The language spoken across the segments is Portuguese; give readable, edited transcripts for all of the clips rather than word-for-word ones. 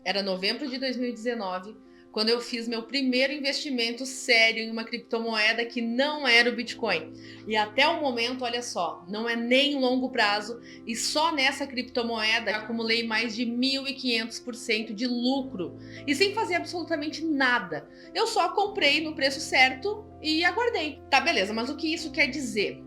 Era novembro de 2019, quando eu fiz meu primeiro investimento sério em uma criptomoeda que não era o Bitcoin. E até o momento, olha só, não é nem longo prazo, e só nessa criptomoeda acumulei mais de 1.500% de lucro, e sem fazer absolutamente nada. Eu só comprei no preço certo e aguardei. Tá, beleza, mas o que isso quer dizer?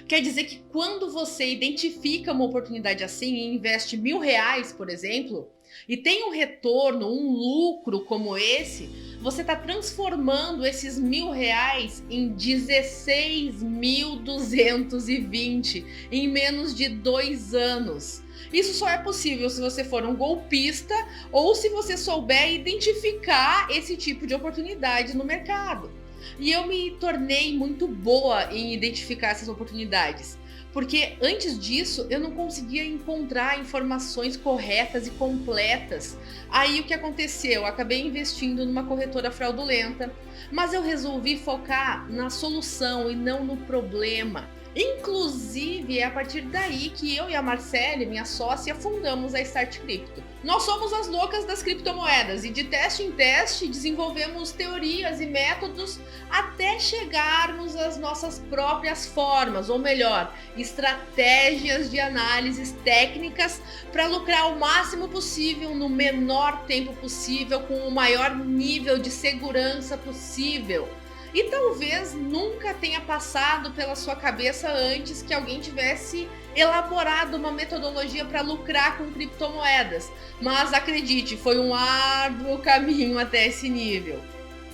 Quer dizer que quando você identifica uma oportunidade assim e investe R$ 1.000, por exemplo, e tem um retorno, um lucro como esse, você está transformando esses R$ 1.000 em 16.220 em menos de 2 anos. Isso só é possível se você for um golpista ou se você souber identificar esse tipo de oportunidade no mercado. E eu me tornei muito boa em identificar essas oportunidades, porque antes disso eu não conseguia encontrar informações corretas e completas. Aí o que aconteceu? Eu acabei investindo numa corretora fraudulenta, mas eu resolvi focar na solução e não no problema. Inclusive, é a partir daí que eu e a Marcele, minha sócia, fundamos a Start Crypto. Nós somos as loucas das criptomoedas e de teste em teste desenvolvemos teorias e métodos até chegarmos às nossas próprias formas, ou melhor, estratégias de análises técnicas para lucrar o máximo possível no menor tempo possível, com o maior nível de segurança possível. E talvez nunca tenha passado pela sua cabeça antes que alguém tivesse elaborado uma metodologia para lucrar com criptomoedas. Mas acredite, foi um árduo caminho até esse nível.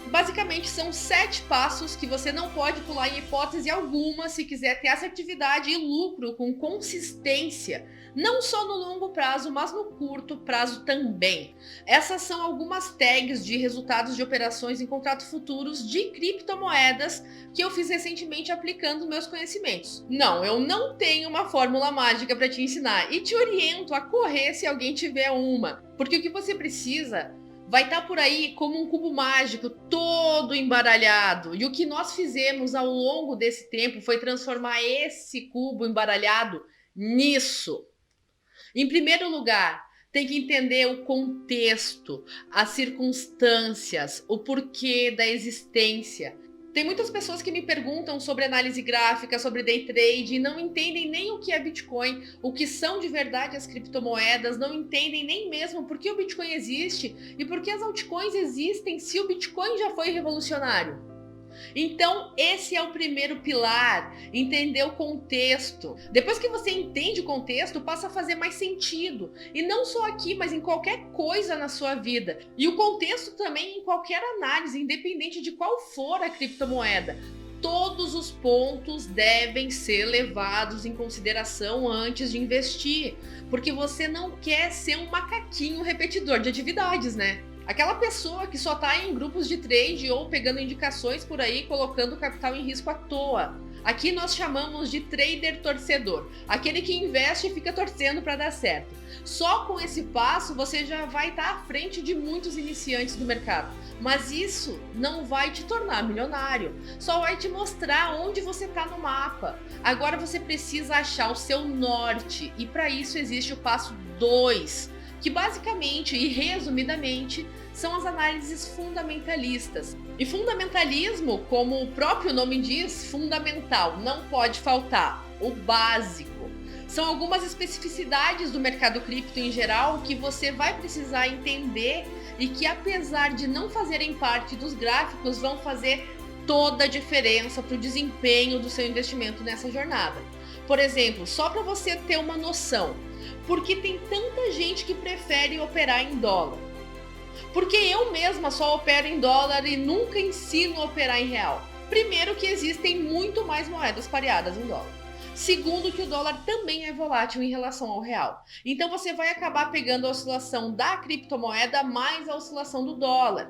Basicamente, são 7 passos que você não pode pular em hipótese alguma se quiser ter assertividade e lucro com consistência, não só no longo prazo, mas no curto prazo também. Essas são algumas tags de resultados de operações em contratos futuros de criptomoedas que eu fiz recentemente aplicando meus conhecimentos. Não, eu não tenho uma fórmula mágica para te ensinar e te oriento a correr se alguém tiver uma, porque o que você precisa vai estar por aí como um cubo mágico todo embaralhado. E o que nós fizemos ao longo desse tempo foi transformar esse cubo embaralhado nisso. Em primeiro lugar, tem que entender o contexto, as circunstâncias, o porquê da existência. Tem muitas pessoas que me perguntam sobre análise gráfica, sobre day trade e não entendem nem o que é Bitcoin, o que são de verdade as criptomoedas, não entendem nem mesmo por que o Bitcoin existe e por que as altcoins existem se o Bitcoin já foi revolucionário. Então, esse é o primeiro pilar, entender o contexto. Depois que você entende o contexto, passa a fazer mais sentido. E não só aqui, mas em qualquer coisa na sua vida. E o contexto também em qualquer análise, independente de qual for a criptomoeda. Todos os pontos devem ser levados em consideração antes de investir, porque você não quer ser um macaquinho repetidor de atividades, né? Aquela pessoa que só tá em grupos de trade ou pegando indicações por aí, colocando capital em risco à toa. Aqui nós chamamos de trader torcedor, aquele que investe e fica torcendo para dar certo. Só com esse passo você já vai estar à frente de muitos iniciantes do mercado. Mas isso não vai te tornar milionário, só vai te mostrar onde você está no mapa. Agora você precisa achar o seu norte e para isso existe o passo 2, que basicamente e resumidamente são as análises fundamentalistas. E fundamentalismo, como o próprio nome diz, fundamental, não pode faltar, o básico. São algumas especificidades do mercado cripto em geral que você vai precisar entender e que, apesar de não fazerem parte dos gráficos, vão fazer toda a diferença para o desempenho do seu investimento nessa jornada. Por exemplo, só para você ter uma noção, por que tem tanta gente que prefere operar em dólar? Porque eu mesma só opero em dólar e nunca ensino a operar em real. Primeiro, que existem muito mais moedas pareadas em dólar. Segundo, que o dólar também é volátil em relação ao real. Então você vai acabar pegando a oscilação da criptomoeda mais a oscilação do dólar.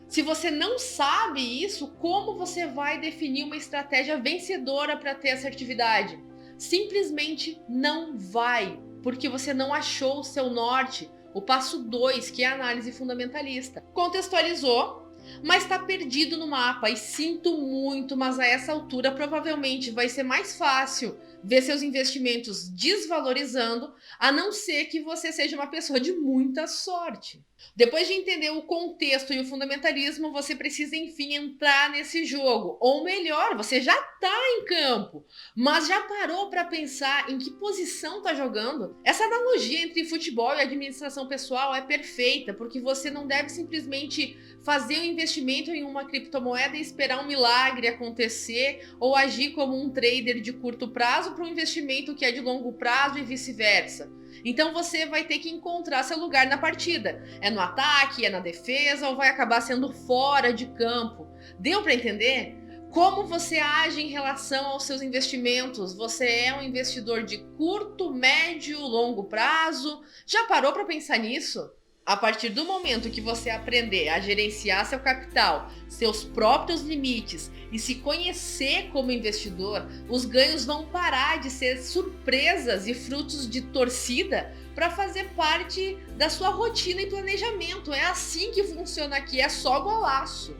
Se você não sabe isso, como você vai definir uma estratégia vencedora para ter assertividade? Simplesmente não vai, porque você não achou o seu norte. O passo 2, que é a análise fundamentalista. Contextualizou, mas está perdido no mapa. E sinto muito, mas a essa altura provavelmente vai ser mais fácil ver seus investimentos desvalorizando, a não ser que você seja uma pessoa de muita sorte. Depois de entender o contexto e o fundamentalismo, você precisa, enfim, entrar nesse jogo. Ou melhor, você já está em campo, mas já parou para pensar em que posição está jogando? Essa analogia entre futebol e administração pessoal é perfeita, porque você não deve simplesmente fazer um investimento em uma criptomoeda e esperar um milagre acontecer, ou agir como um trader de curto prazo para um investimento que é de longo prazo e vice-versa. Então você vai ter que encontrar seu lugar na partida. É no ataque, é na defesa ou vai acabar sendo fora de campo. Deu para entender? Como você age em relação aos seus investimentos? Você é um investidor de curto, médio, longo prazo? Já parou para pensar nisso? A partir do momento que você aprender a gerenciar seu capital, seus próprios limites e se conhecer como investidor, os ganhos vão parar de ser surpresas e frutos de torcida para fazer parte da sua rotina e planejamento. É assim que funciona aqui, é só golaço.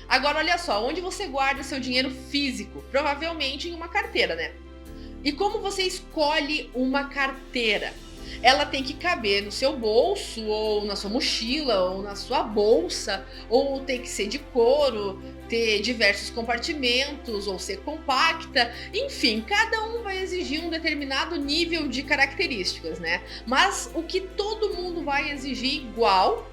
Agora olha só, onde você guarda seu dinheiro físico? Provavelmente em uma carteira, né? E como você escolhe uma carteira? Ela tem que caber no seu bolso, ou na sua mochila, ou na sua bolsa, ou tem que ser de couro, ter diversos compartimentos, ou ser compacta. Enfim, cada um vai exigir um determinado nível de características, né? Mas o que todo mundo vai exigir igual,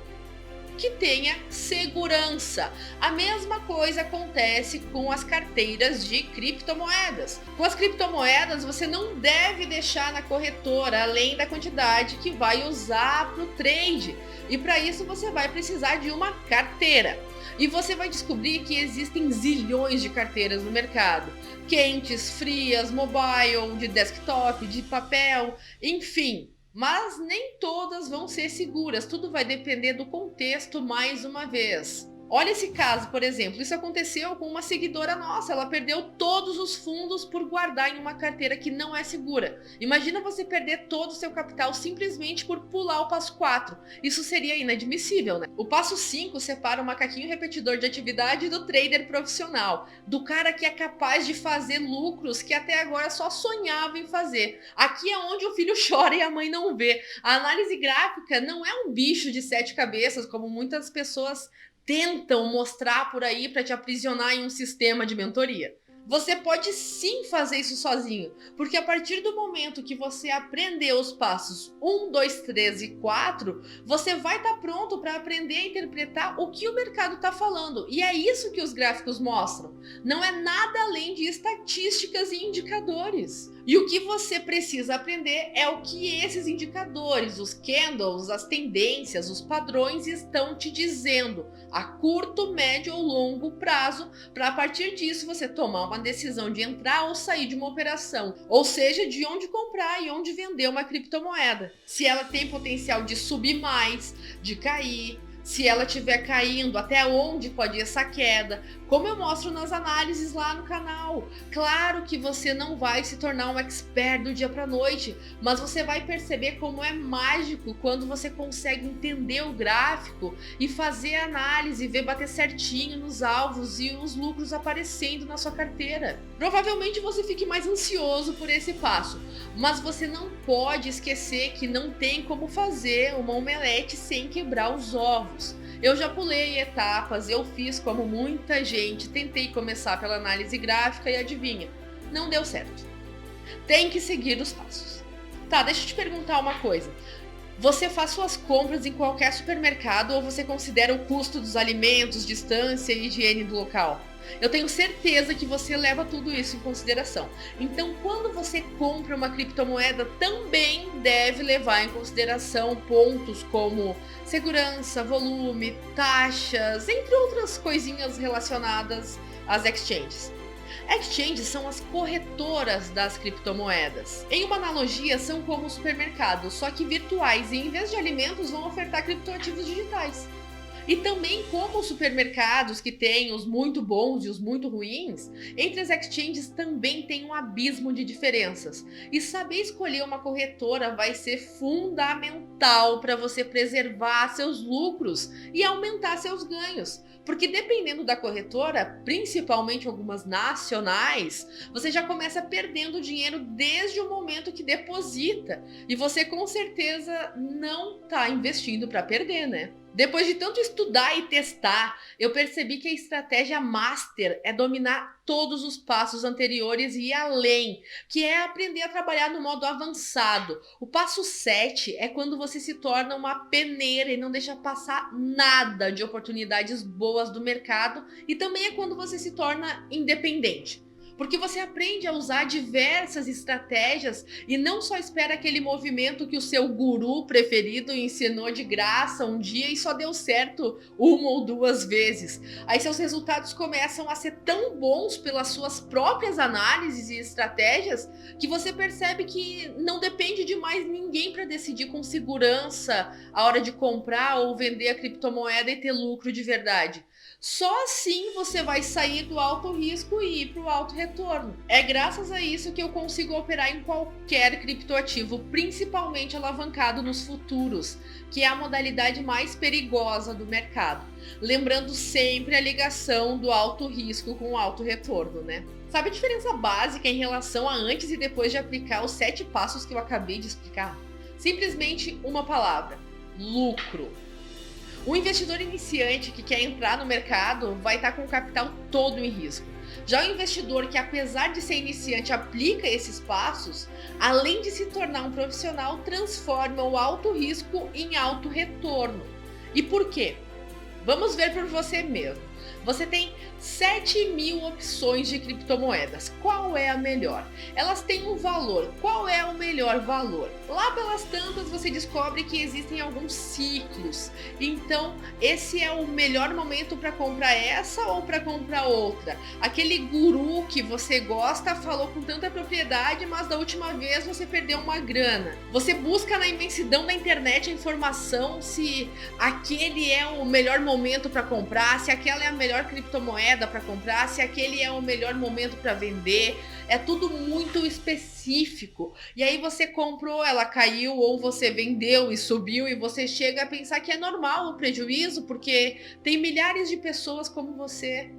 que tenha segurança. A mesma coisa acontece com as carteiras de criptomoedas. Com as criptomoedas, você não deve deixar na corretora além da quantidade que vai usar para o trade. E para isso você vai precisar de uma carteira. E você vai descobrir que existem zilhões de carteiras no mercado. Quentes, frias, mobile, de desktop, de papel, enfim. Mas nem todas vão ser seguras, tudo vai depender do contexto mais uma vez. Olha esse caso, por exemplo, isso aconteceu com uma seguidora nossa, ela perdeu todos os fundos por guardar em uma carteira que não é segura. Imagina você perder todo o seu capital simplesmente por pular o passo 4. Isso seria inadmissível, né? O passo 5 separa o macaquinho repetidor de atividade do trader profissional, do cara que é capaz de fazer lucros que até agora só sonhava em fazer. Aqui é onde o filho chora e a mãe não vê. A análise gráfica não é um bicho de 7 cabeças, como muitas pessoas tentam mostrar por aí para te aprisionar em um sistema de mentoria. Você pode sim fazer isso sozinho, porque a partir do momento que você aprender os passos 1, 2, 3 e 4, você vai estar pronto para aprender a interpretar o que o mercado está falando. E é isso que os gráficos mostram. Não é nada além de estatísticas e indicadores. E o que você precisa aprender é o que esses indicadores, os candles, as tendências, os padrões estão te dizendo a curto, médio ou longo prazo, para a partir disso você tomar uma decisão de entrar ou sair de uma operação, ou seja, de onde comprar e onde vender uma criptomoeda. Se ela tem potencial de subir mais, de cair, se ela estiver caindo, até onde pode ir essa queda, como eu mostro nas análises lá no canal. Claro que você não vai se tornar um expert do dia para noite, mas você vai perceber como é mágico quando você consegue entender o gráfico e fazer a análise, ver bater certinho nos alvos e os lucros aparecendo na sua carteira. Provavelmente você fique mais ansioso por esse passo, mas você não pode esquecer que não tem como fazer uma omelete sem quebrar os ovos. Eu já pulei etapas, eu fiz como muita gente, tentei começar pela análise gráfica e adivinha, não deu certo. Tem que seguir os passos. Tá, deixa eu te perguntar uma coisa. Você faz suas compras em qualquer supermercado ou você considera o custo dos alimentos, distância e higiene do local? Eu tenho certeza que você leva tudo isso em consideração. Então, quando você compra uma criptomoeda, também deve levar em consideração pontos como segurança, volume, taxas, entre outras coisinhas relacionadas às exchanges. Exchanges são as corretoras das criptomoedas. Em uma analogia, são como supermercados, só que virtuais, e em vez de alimentos, vão ofertar criptoativos digitais. E também como os supermercados, que têm os muito bons e os muito ruins, entre as exchanges também tem um abismo de diferenças. E saber escolher uma corretora vai ser fundamental para você preservar seus lucros e aumentar seus ganhos. Porque dependendo da corretora, principalmente algumas nacionais, você já começa perdendo dinheiro desde o momento que deposita. E você com certeza não está investindo para perder, né? Depois de tanto estudar e testar, eu percebi que a estratégia master é dominar todos os passos anteriores e ir além, que é aprender a trabalhar no modo avançado. O passo 7 é quando você se torna uma peneira e não deixa passar nada de oportunidades boas do mercado, e também é quando você se torna independente. Porque você aprende a usar diversas estratégias e não só espera aquele movimento que o seu guru preferido ensinou de graça um dia e só deu certo uma ou duas vezes. Aí seus resultados começam a ser tão bons pelas suas próprias análises e estratégias que você percebe que não depende de mais ninguém para decidir com segurança a hora de comprar ou vender a criptomoeda e ter lucro de verdade. Só assim você vai sair do alto risco e ir para o alto retorno. É graças a isso que eu consigo operar em qualquer criptoativo, principalmente alavancado nos futuros, que é a modalidade mais perigosa do mercado. Lembrando sempre a ligação do alto risco com o alto retorno, né? Sabe a diferença básica em relação a antes e depois de aplicar os 7 passos que eu acabei de explicar? Simplesmente uma palavra: lucro. O investidor iniciante que quer entrar no mercado vai estar com o capital todo em risco. Já o investidor que, apesar de ser iniciante, aplica esses passos, além de se tornar um profissional, transforma o alto risco em alto retorno. E por quê? Vamos ver por você mesmo. Você tem 7.000 opções de criptomoedas. Qual é a melhor? Elas têm um valor. Qual é o melhor valor? Lá pelas tantas você descobre que existem alguns ciclos. Então, esse é o melhor momento para comprar essa ou para comprar outra. Aquele guru que você gosta falou com tanta propriedade, mas da última vez você perdeu uma grana. Você busca na imensidão da internet a informação se aquele é o melhor momento para comprar, se aquela é a melhor criptomoeda para comprar, se aquele é o melhor momento para vender. É tudo muito específico. E aí você comprou, ela caiu, ou você vendeu e subiu, e você chega a pensar que é normal o prejuízo, porque tem milhares de pessoas como você.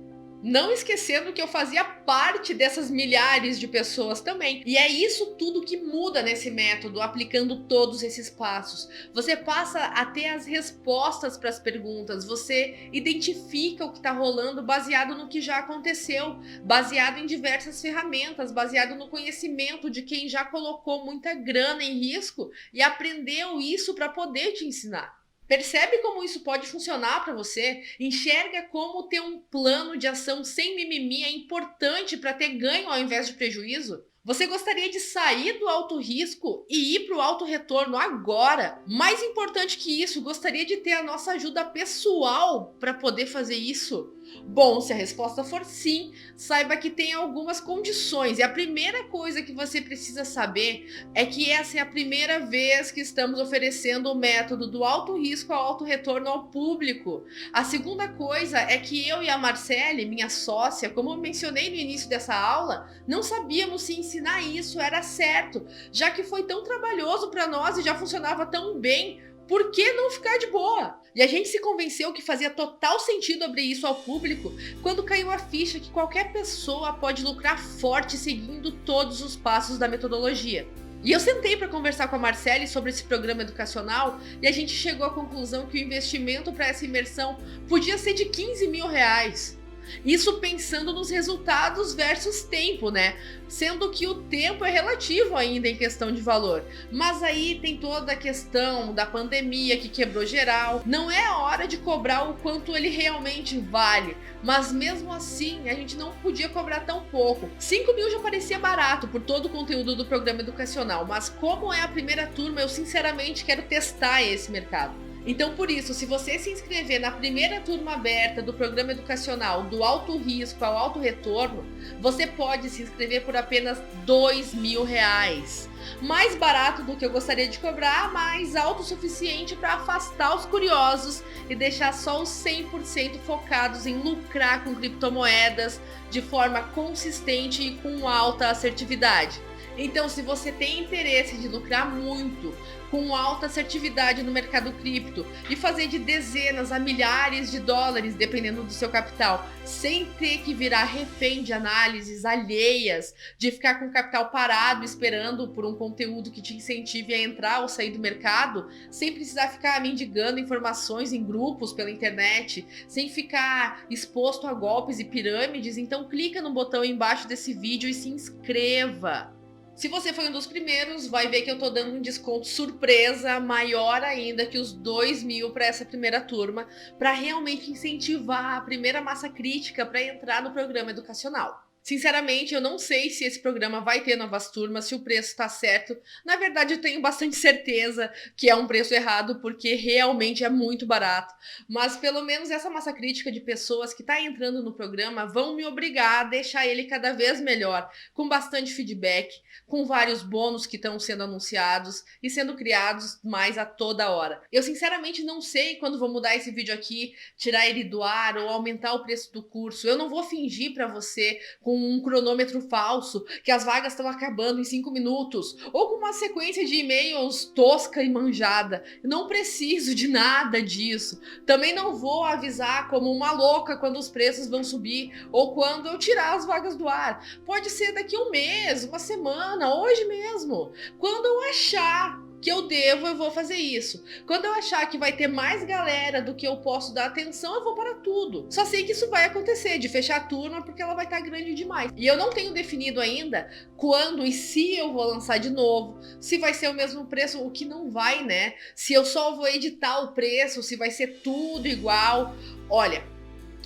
Não esquecendo que eu fazia parte dessas milhares de pessoas também. E é isso tudo que muda nesse método, aplicando todos esses passos. Você passa a ter as respostas para as perguntas, você identifica o que está rolando baseado no que já aconteceu, baseado em diversas ferramentas, baseado no conhecimento de quem já colocou muita grana em risco e aprendeu isso para poder te ensinar. Percebe como isso pode funcionar para você? Enxerga como ter um plano de ação sem mimimi é importante para ter ganho ao invés de prejuízo? Você gostaria de sair do alto risco e ir para o alto retorno agora? Mais importante que isso, gostaria de ter a nossa ajuda pessoal para poder fazer isso? Bom, se a resposta for sim, saiba que tem algumas condições. E a primeira coisa que você precisa saber é que essa é a primeira vez que estamos oferecendo o método do alto risco ao alto retorno ao público. A segunda coisa é que eu e a Marcele, minha sócia, como eu mencionei no início dessa aula, não sabíamos se ensinar isso era certo, já que foi tão trabalhoso para nós e já funcionava tão bem. Por que não ficar de boa? E a gente se convenceu que fazia total sentido abrir isso ao público quando caiu a ficha que qualquer pessoa pode lucrar forte seguindo todos os passos da metodologia. E eu sentei para conversar com a Marcele sobre esse programa educacional e a gente chegou à conclusão que o investimento para essa imersão podia ser de R$15.000. Isso pensando nos resultados versus tempo, né? Sendo que o tempo é relativo ainda em questão de valor. Mas aí tem toda a questão da pandemia que quebrou geral. Não é a hora de cobrar o quanto ele realmente vale. Mas mesmo assim, a gente não podia cobrar tão pouco. 5.000 já parecia barato por todo o conteúdo do programa educacional. Mas como é a primeira turma, eu sinceramente quero testar esse mercado. Então, por isso, se você se inscrever na primeira turma aberta do programa educacional do alto risco ao alto retorno, você pode se inscrever por apenas R$2.000. Mais barato do que eu gostaria de cobrar, mas alto o suficiente para afastar os curiosos e deixar só os 100% focados em lucrar com criptomoedas de forma consistente e com alta assertividade. Então, se você tem interesse de lucrar muito, com alta assertividade no mercado cripto e fazer de dezenas a milhares de dólares, dependendo do seu capital, sem ter que virar refém de análises alheias, de ficar com o capital parado esperando por um conteúdo que te incentive a entrar ou sair do mercado, sem precisar ficar mendigando informações em grupos pela internet, sem ficar exposto a golpes e pirâmides, então clica no botão embaixo desse vídeo e se inscreva. Se você foi um dos primeiros, vai ver que eu tô dando um desconto surpresa maior ainda que os 2.000 para essa primeira turma, para realmente incentivar a primeira massa crítica para entrar no programa educacional. Sinceramente, eu não sei se esse programa vai ter novas turmas, se o preço está certo. Na verdade, eu tenho bastante certeza que é um preço errado, porque realmente é muito barato. Mas pelo menos essa massa crítica de pessoas que está entrando no programa vão me obrigar a deixar ele cada vez melhor, com bastante feedback, com vários bônus que estão sendo anunciados e sendo criados mais a toda hora. Eu sinceramente não sei quando vou mudar esse vídeo aqui, tirar ele do ar ou aumentar o preço do curso. Eu não vou fingir para você com um cronômetro falso, que as vagas estão acabando em 5 minutos, ou com uma sequência de e-mails tosca e manjada. Eu não preciso de nada disso. Também não vou avisar como uma louca quando os preços vão subir, ou quando eu tirar as vagas do ar. Pode ser daqui a um mês, uma semana, hoje mesmo. Quando eu achar que eu vou fazer isso. Quando eu achar que vai ter mais galera do que eu posso dar atenção, eu vou parar tudo. Só sei que isso vai acontecer, de fechar a turma, porque ela vai estar grande demais. E eu não tenho definido ainda quando e se eu vou lançar de novo, se vai ser o mesmo preço, o que não vai, né? Se eu só vou editar o preço, se vai ser tudo igual. Olha,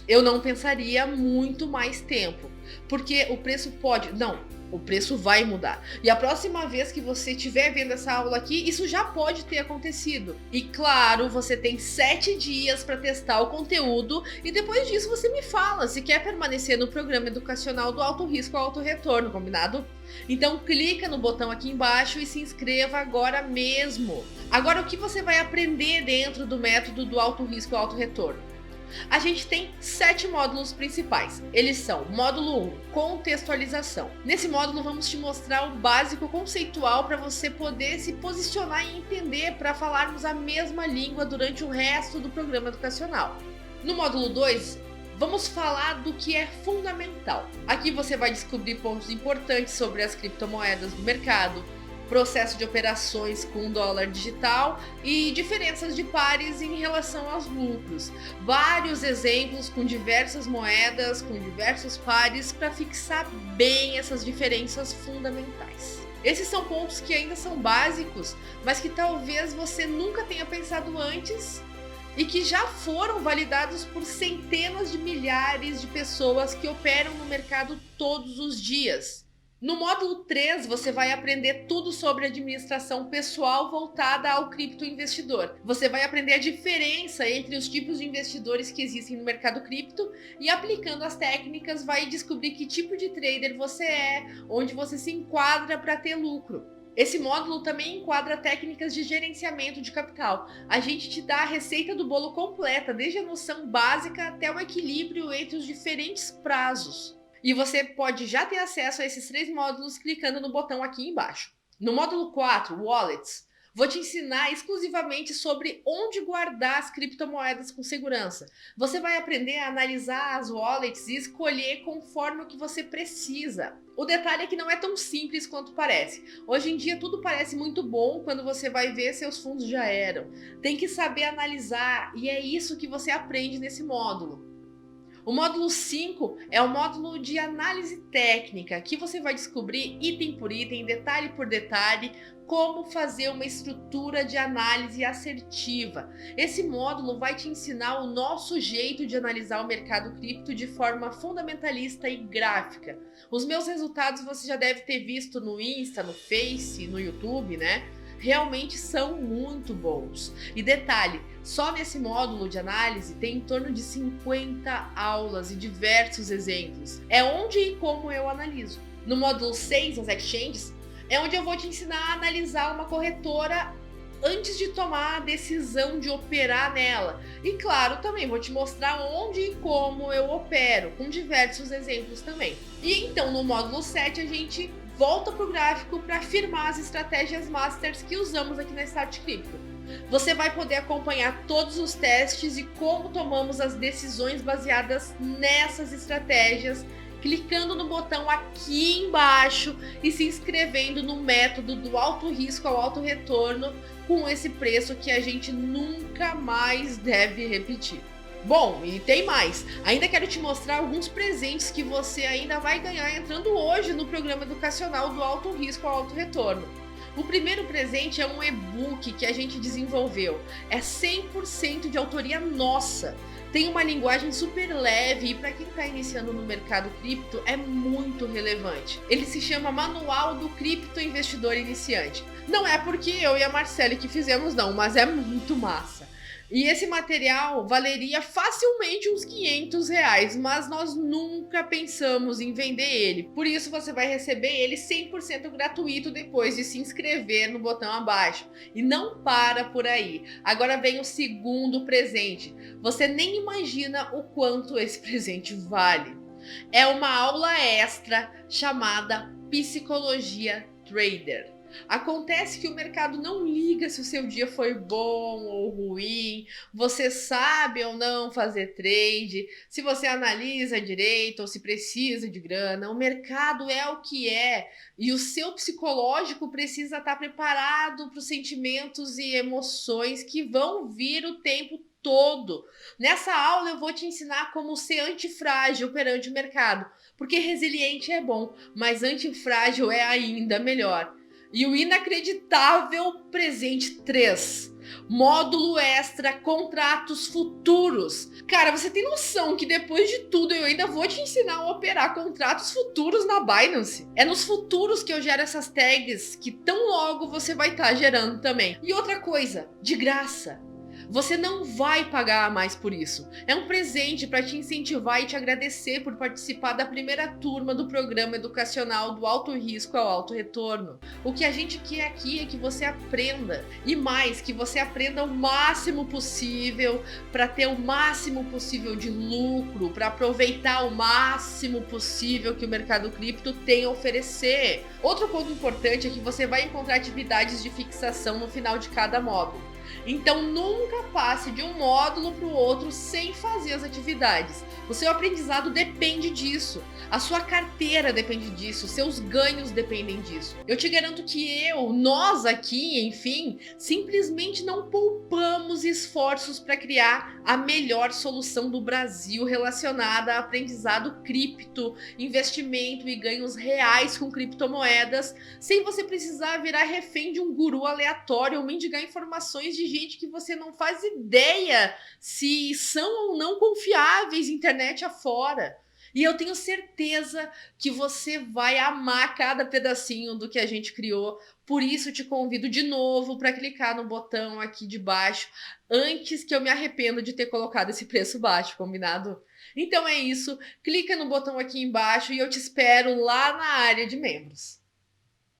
eu não pensaria muito mais tempo, porque o preço pode... O preço vai mudar. E a próxima vez que você estiver vendo essa aula aqui, isso já pode ter acontecido. E claro, você tem 7 dias para testar o conteúdo e depois disso você me fala se quer permanecer no programa educacional do alto risco ao alto retorno, combinado? Então clica no botão aqui embaixo e se inscreva agora mesmo. Agora, o que você vai aprender dentro do método do alto risco ao alto retorno? A gente tem 7 módulos principais. Eles são: módulo 1, contextualização. Nesse módulo vamos te mostrar o básico conceitual para você poder se posicionar e entender, para falarmos a mesma língua durante o resto do programa educacional. No módulo 2, vamos falar do que é fundamental. Aqui você vai descobrir pontos importantes sobre as criptomoedas do mercado, processo de operações com dólar digital e diferenças de pares em relação aos lucros. Vários exemplos com diversas moedas, com diversos pares, para fixar bem essas diferenças fundamentais. Esses são pontos que ainda são básicos, mas que talvez você nunca tenha pensado antes e que já foram validados por centenas de milhares de pessoas que operam no mercado todos os dias. No módulo 3, você vai aprender tudo sobre administração pessoal voltada ao criptoinvestidor. Você vai aprender a diferença entre os tipos de investidores que existem no mercado cripto e, aplicando as técnicas, vai descobrir que tipo de trader você é, onde você se enquadra para ter lucro. Esse módulo também enquadra técnicas de gerenciamento de capital. A gente te dá a receita do bolo completa, desde a noção básica até o equilíbrio entre os diferentes prazos. E você pode já ter acesso a esses 3 módulos clicando no botão aqui embaixo. No módulo 4, Wallets, vou te ensinar exclusivamente sobre onde guardar as criptomoedas com segurança. Você vai aprender a analisar as wallets e escolher conforme o que você precisa. O detalhe é que não é tão simples quanto parece. Hoje em dia tudo parece muito bom quando você vai ver seus fundos já eram. Tem que saber analisar e é isso que você aprende nesse módulo. O módulo 5 é o módulo de análise técnica, que você vai descobrir item por item, detalhe por detalhe, como fazer uma estrutura de análise assertiva. Esse módulo vai te ensinar o nosso jeito de analisar o mercado cripto de forma fundamentalista e gráfica. Os meus resultados você já deve ter visto no Insta, no Face, no YouTube, né? Realmente são muito bons. E detalhe, só nesse módulo de análise tem em torno de 50 aulas e diversos exemplos. É onde e como eu analiso. No módulo 6, as exchanges, é onde eu vou te ensinar a analisar uma corretora antes de tomar a decisão de operar nela. E claro, também vou te mostrar onde e como eu opero, com diversos exemplos também. E então no módulo 7 a gente volta para o gráfico para firmar as estratégias masters que usamos aqui na Start Crypto. Você vai poder acompanhar todos os testes e como tomamos as decisões baseadas nessas estratégias, clicando no botão aqui embaixo e se inscrevendo no método do alto risco ao alto retorno com esse preço que a gente nunca mais deve repetir. Bom, e tem mais. Ainda quero te mostrar alguns presentes que você ainda vai ganhar entrando hoje no programa educacional do alto risco ao alto retorno. O primeiro presente é um e-book que a gente desenvolveu. É 100% de autoria nossa. Tem uma linguagem super leve e para quem está iniciando no mercado cripto é muito relevante. Ele se chama Manual do Cripto Investidor Iniciante. Não é porque eu e a Marcele que fizemos não, mas é muito massa. E esse material valeria facilmente uns R$500, mas nós nunca pensamos em vender ele. Por isso você vai receber ele 100% gratuito depois de se inscrever no botão abaixo. E não para por aí. Agora vem o segundo presente. Você nem imagina o quanto esse presente vale. É uma aula extra chamada Psicologia Trader. Acontece que o mercado não liga se o seu dia foi bom ou ruim, você sabe ou não fazer trade, se você analisa direito ou se precisa de grana. O mercado é o que é e o seu psicológico precisa estar preparado para os sentimentos e emoções que vão vir o tempo todo. Nessa aula eu vou te ensinar como ser antifrágil perante o mercado, porque resiliente é bom, mas antifrágil é ainda melhor. E o inacreditável presente 3, módulo extra contratos futuros. Cara, você tem noção que depois de tudo eu ainda vou te ensinar a operar contratos futuros na Binance? É nos futuros que eu gero essas tags que tão logo você vai estar gerando também. E outra coisa, de graça. Você não vai pagar mais por isso. É um presente para te incentivar e te agradecer por participar da primeira turma do programa educacional do alto risco ao alto retorno. O que a gente quer aqui é que você aprenda e mais, que você aprenda o máximo possível para ter o máximo possível de lucro, para aproveitar o máximo possível que o mercado cripto tem a oferecer. Outro ponto importante é que você vai encontrar atividades de fixação no final de cada módulo. Então nunca passe de um módulo para o outro sem fazer as atividades. O seu aprendizado depende disso, a sua carteira depende disso, seus ganhos dependem disso. Eu te garanto que nós aqui, enfim, simplesmente não poupamos esforços para criar a melhor solução do Brasil relacionada a aprendizado cripto, investimento e ganhos reais com criptomoedas, sem você precisar virar refém de um guru aleatório ou mendigar informações de gente que você não faz ideia se são ou não confiáveis internet afora. E eu tenho certeza que você vai amar cada pedacinho do que a gente criou. Por isso te convido de novo para clicar no botão aqui de baixo antes que eu me arrependa de ter colocado esse preço baixo, combinado? Então é isso, clica no botão aqui embaixo e eu te espero lá na área de membros.